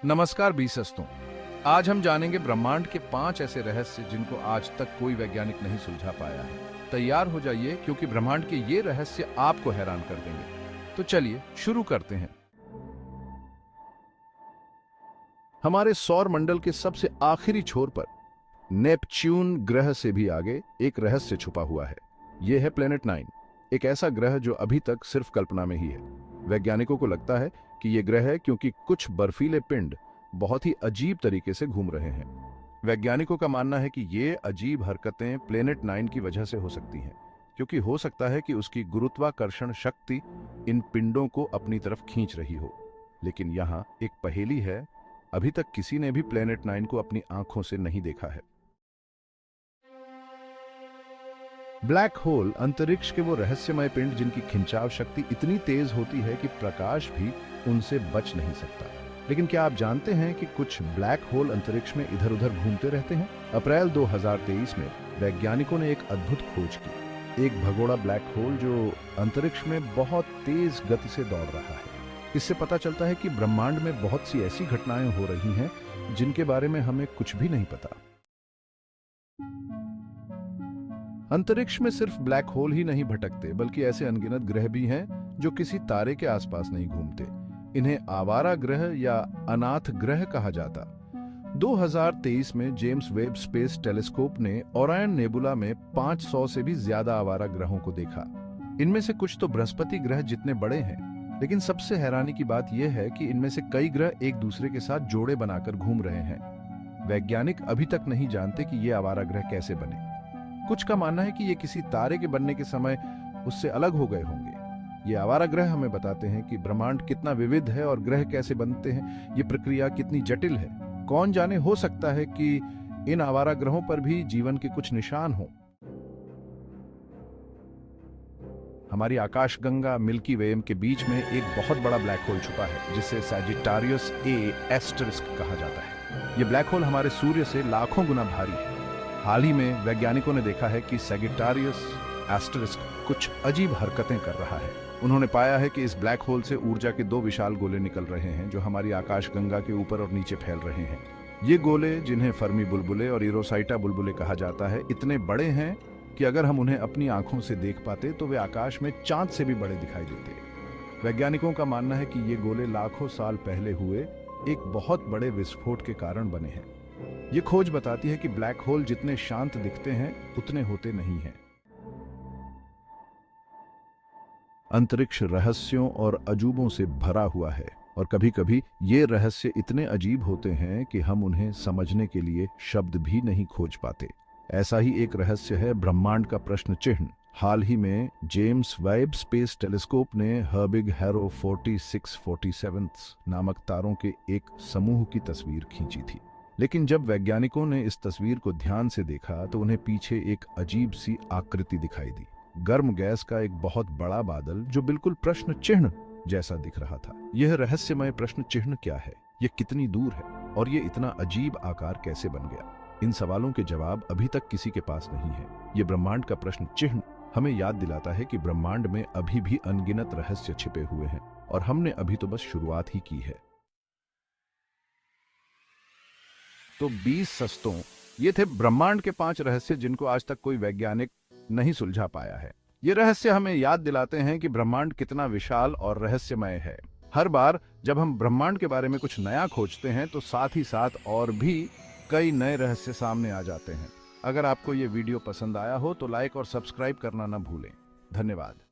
नमस्कार बीसस्तों। आज हम जानेंगे ब्रह्मांड के 5 ऐसे रहस्य जिनको आज तक कोई वैज्ञानिक नहीं सुलझा पाया है। तैयार हो जाइए क्योंकि ब्रह्मांड के ये रहस्य आपको हैरान कर देंगे। तो चलिए शुरू करते हैं। हमारे सौर मंडल के सबसे आखिरी छोर पर नेपच्यून ग्रह से भी आगे एक रहस्य छुपा हुआ है। यह है प्लेनेट 9, एक ऐसा ग्रह जो अभी तक सिर्फ कल्पना में ही है। वैज्ञानिकों को लगता है कि यह ग्रह है क्योंकि कुछ बर्फीले पिंड बहुत ही अजीब तरीके से घूम रहे हैं। वैज्ञानिकों का मानना है कि ये अजीब हरकतें प्लेनेट 9 की वजह से हो सकती हैं, क्योंकि हो सकता है कि उसकी गुरुत्वाकर्षण शक्ति इन पिंडों को अपनी तरफ खींच रही हो। लेकिन यहाँ एक पहेली है, अभी तक किसी ने भी प्लेनेट 9 को अपनी आंखों से नहीं देखा है। ब्लैक होल अंतरिक्ष के वो रहस्यमय पिंड जिनकी खिंचाव शक्ति इतनी तेज होती है कि प्रकाश भी उनसे बच नहीं सकता। लेकिन क्या आप जानते हैं कि कुछ ब्लैक होल अंतरिक्ष में इधर उधर घूमते रहते हैं? अप्रैल 2023 में वैज्ञानिकों ने एक अद्भुत खोज की, एक भगोड़ा ब्लैक होल जो अंतरिक्ष में बहुत तेज गति से दौड़ रहा है। इससे पता चलता है कि ब्रह्मांड में बहुत सी ऐसी घटनाएं हो रही हैं जिनके बारे में हमें कुछ भी नहीं पता। अंतरिक्ष में सिर्फ ब्लैक होल ही नहीं भटकते, बल्कि ऐसे अनगिनत ग्रह भी हैं जो किसी तारे के आसपास नहीं घूमते। इन्हें आवारा ग्रह या अनाथ ग्रह कहा जाता। 2023 में जेम्स वेब स्पेस टेलीस्कोप ने ओरायन नेबुला में 500 से भी ज्यादा आवारा ग्रहों को देखा। इनमें से कुछ तो बृहस्पति ग्रह जितने बड़े हैं, लेकिन सबसे हैरानी की बात यह है कि इनमें से कई ग्रह एक दूसरे के साथ जोड़े बनाकर घूम रहे हैं। वैज्ञानिक अभी तक नहीं जानते कि ये आवारा ग्रह कैसे बने। कुछ का मानना है कि ये किसी तारे के बनने के समय उससे अलग हो गए होंगे। ये आवारा ग्रह हमें बताते हैं कि ब्रह्मांड कितना विविध है और ग्रह कैसे बनते हैं, ये प्रक्रिया कितनी जटिल है। कौन जाने, हो सकता है कि इन आवारा ग्रहों पर भी जीवन के कुछ निशान हों। हमारी आकाशगंगा मिल्की वे के बीच में एक बहुत बड़ा ब्लैक होल छुपा है, जिसे सैजिटारियस ए एस्टरिस्क कहा जाता है। ये ब्लैक होल हमारे सूर्य से लाखों गुना भारी है। हाल ही में वैज्ञानिकों ने देखा है कि सैजिटारियस एस्टरिस्क कुछ अजीब हरकतें कर रहा है। उन्होंने पाया है कि इस ब्लैक होल से ऊर्जा के 2 विशाल गोले निकल रहे हैं जो हमारी आकाशगंगा के ऊपर और नीचे फैल रहे हैं। ये गोले, जिन्हें फर्मी बुलबुले और इरोसाइटा बुलबुले कहा जाता है, इतने बड़े हैं कि अगर हम उन्हें अपनी आंखों से देख पाते तो वे आकाश में चांद से भी बड़े दिखाई देते। वैज्ञानिकों का मानना है कि ये गोले लाखों साल पहले हुए एक बहुत बड़े विस्फोट के कारण बने हैं। ये खोज बताती है कि ब्लैक होल जितने शांत दिखते हैं उतने होते नहीं हैं। अंतरिक्ष रहस्यों और अजूबों से भरा हुआ है और कभी-कभी ये रहस्य इतने अजीब होते हैं कि हम उन्हें समझने के लिए शब्द भी नहीं खोज पाते। ऐसा ही एक रहस्य है ब्रह्मांड का प्रश्न चिन्ह। हाल ही में जेम्स वेब स्पेस टेलीस्कोप ने हर्बिग हैरो 4647 नामक तारों के एक समूह की तस्वीर खींची थी। लेकिन जब वैज्ञानिकों ने इस तस्वीर को ध्यान से देखा तो उन्हें पीछे एक अजीब सी आकृति दिखाई दी। गर्म गैस का एक बहुत बड़ा बादल जो बिल्कुल प्रश्न चिन्ह जैसा दिख रहा था। यह रहस्यमय प्रश्न चिन्ह क्या है, यह कितनी दूर है और यह इतना अजीब आकार कैसे बन गया? इन सवालों के जवाब अभी तक किसी के पास नहीं है। यह ब्रह्मांड का प्रश्न चिन्ह हमें याद दिलाता है कि ब्रह्मांड में अभी भी अनगिनत रहस्य छिपे हुए हैं और हमने अभी तो बस शुरुआत ही की है। तो 20 सस्तों, ये थे ब्रह्मांड के 5 रहस्य जिनको आज तक कोई वैज्ञानिक नहीं सुलझा पाया है। ये रहस्य हमें याद दिलाते हैं कि ब्रह्मांड कितना विशाल और रहस्यमय है। हर बार जब हम ब्रह्मांड के बारे में कुछ नया खोजते हैं तो साथ ही साथ और भी कई नए रहस्य सामने आ जाते हैं। अगर आपको ये वीडियो पसंद आया हो तो लाइक और सब्सक्राइब करना ना भूलें। धन्यवाद।